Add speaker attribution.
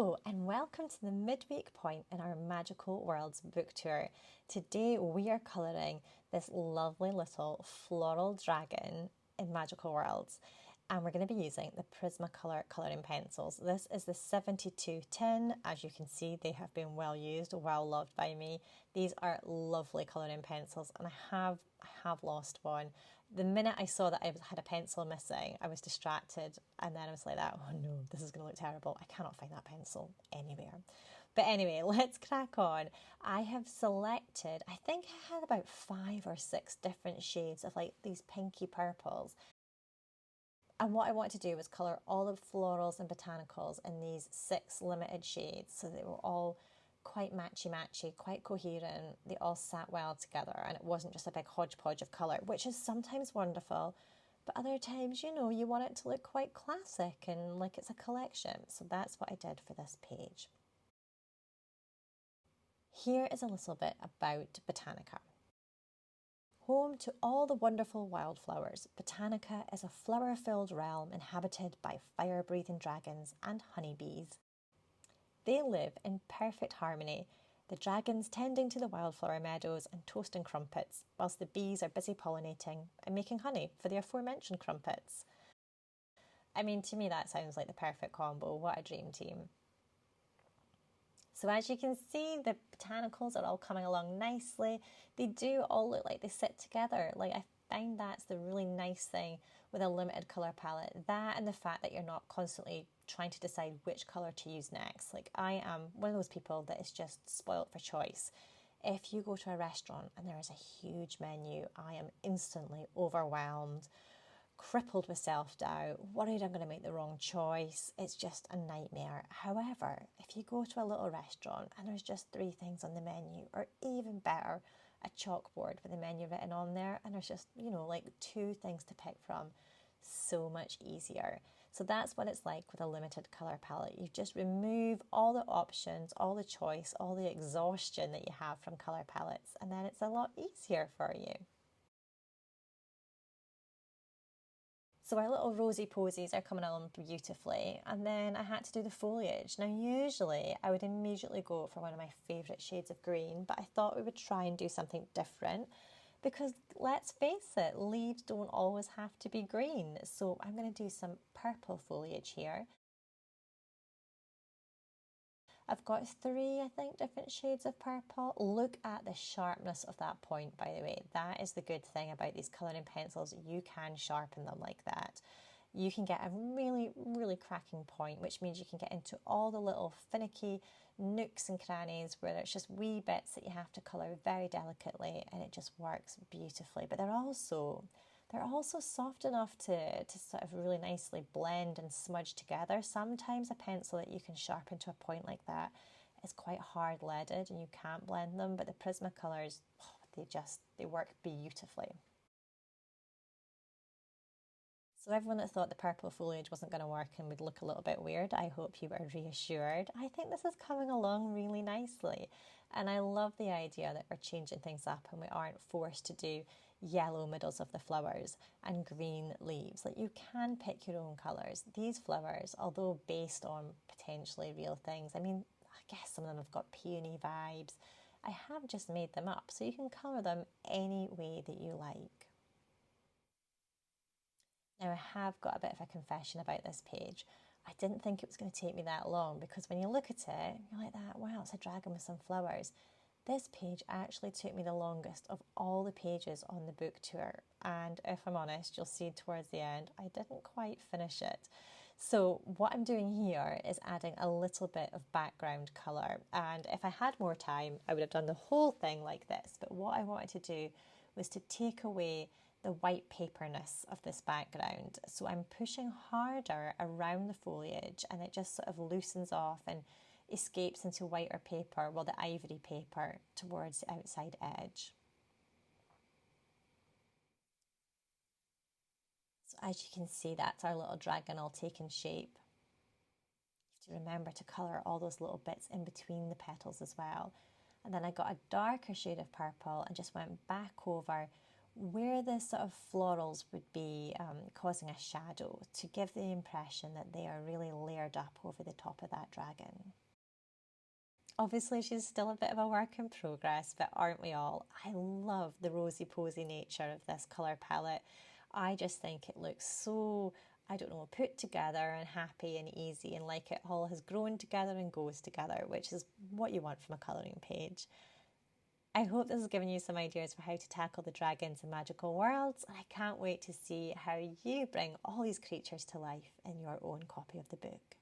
Speaker 1: Hello and welcome to the midweek point in our Magical Worlds book tour. Today we are colouring this lovely little floral dragon in Magical Worlds, and we're going to be using the Prismacolor colouring pencils. This is the 72 tin. As you can see, they have been well used, well loved by me. These are lovely colouring pencils, and I have lost one. The minute I saw that I had a pencil missing, I was distracted, and then I was like, oh no, this is going to look terrible. I cannot find that pencil anywhere. But anyway, let's crack on. I have selected, I think I had about 5 or 6 different shades of like these pinky purples. And what I wanted to do was colour all the florals and botanicals in these 6 limited shades, so they were all quite matchy-matchy, quite coherent. They all sat well together, and it wasn't just a big hodgepodge of colour, which is sometimes wonderful, but other times, you know, you want it to look quite classic and like it's a collection. So that's what I did for this page. Here is a little bit about Botanica. Home to all the wonderful wildflowers, Botanica is a flower-filled realm inhabited by fire-breathing dragons and honeybees. They live in perfect harmony, the dragons tending to the wildflower meadows and toasting crumpets, whilst the bees are busy pollinating and making honey for the aforementioned crumpets. I mean, to me that sounds like the perfect combo. What a dream team. So as you can see, the botanicals are all coming along nicely. They do all look like they sit together. Like, I find that's the really nice thing with a limited colour palette. That and the fact that you're not constantly trying to decide which colour to use next. Like, I am one of those people that is just spoilt for choice. If you go to a restaurant and there is a huge menu, I am instantly overwhelmed, crippled with self-doubt, worried I'm going to make the wrong choice. It's just a nightmare. However, if you go to a little restaurant and there's just 3 things on the menu, or even better, a chalkboard with the menu written on there, and there's just, you know, like 2 things to pick from, so much easier. So that's what it's like with a limited colour palette. You just remove all the options, all the choice, all the exhaustion that you have from colour palettes, and then it's a lot easier for you. So our little rosy posies are coming along beautifully, and then I had to do the foliage. Now usually I would immediately go for one of my favourite shades of green, but I thought we would try and do something different because, let's face it, leaves don't always have to be green. So I'm going to do some purple foliage here. I've got 3, I think, different shades of purple. Look at the sharpness of that point, by the way. That is the good thing about these colouring pencils. You can sharpen them like that. You can get a really, really cracking point, which means you can get into all the little finicky nooks and crannies where there's just wee bits that you have to colour very delicately, and it just works beautifully. But they're also soft enough to sort of really nicely blend and smudge together. Sometimes a pencil that you can sharpen to a point like that is quite hard-leaded and you can't blend them, but the Prismacolors, they work beautifully. So everyone that thought the purple foliage wasn't going to work and would look a little bit weird, I hope you were reassured. I think this is coming along really nicely, and I love the idea that we're changing things up and we aren't forced to do yellow middles of the flowers and green leaves. Like, you can pick your own colours. These flowers, although based on potentially real things, I mean, I guess some of them have got peony vibes. I have just made them up, so you can colour them any way that you like. Now, I have got a bit of a confession about this page. I didn't think it was going to take me that long, because when you look at it, you're like that, wow, it's a dragon with some flowers. This page actually took me the longest of all the pages on the book tour, and if I'm honest, you'll see towards the end, I didn't quite finish it. So what I'm doing here is adding a little bit of background colour, and if I had more time, I would have done the whole thing like this, but what I wanted to do was to take away the white paperness of this background. So I'm pushing harder around the foliage, and it just sort of loosens off and escapes into whiter paper, well, the ivory paper, towards the outside edge. So as you can see, that's our little dragon all taking shape. You have to remember to colour all those little bits in between the petals as well. And then I got a darker shade of purple and just went back over where the sort of florals would be causing a shadow to give the impression that they are really layered up over the top of that dragon. Obviously, she's still a bit of a work in progress, but aren't we all? I love the rosy-posy nature of this colour palette. I just think it looks so, I don't know, put together and happy and easy, and like it all has grown together and goes together, which is what you want from a colouring page. I hope this has given you some ideas for how to tackle the dragons and magical worlds, and I can't wait to see how you bring all these creatures to life in your own copy of the book.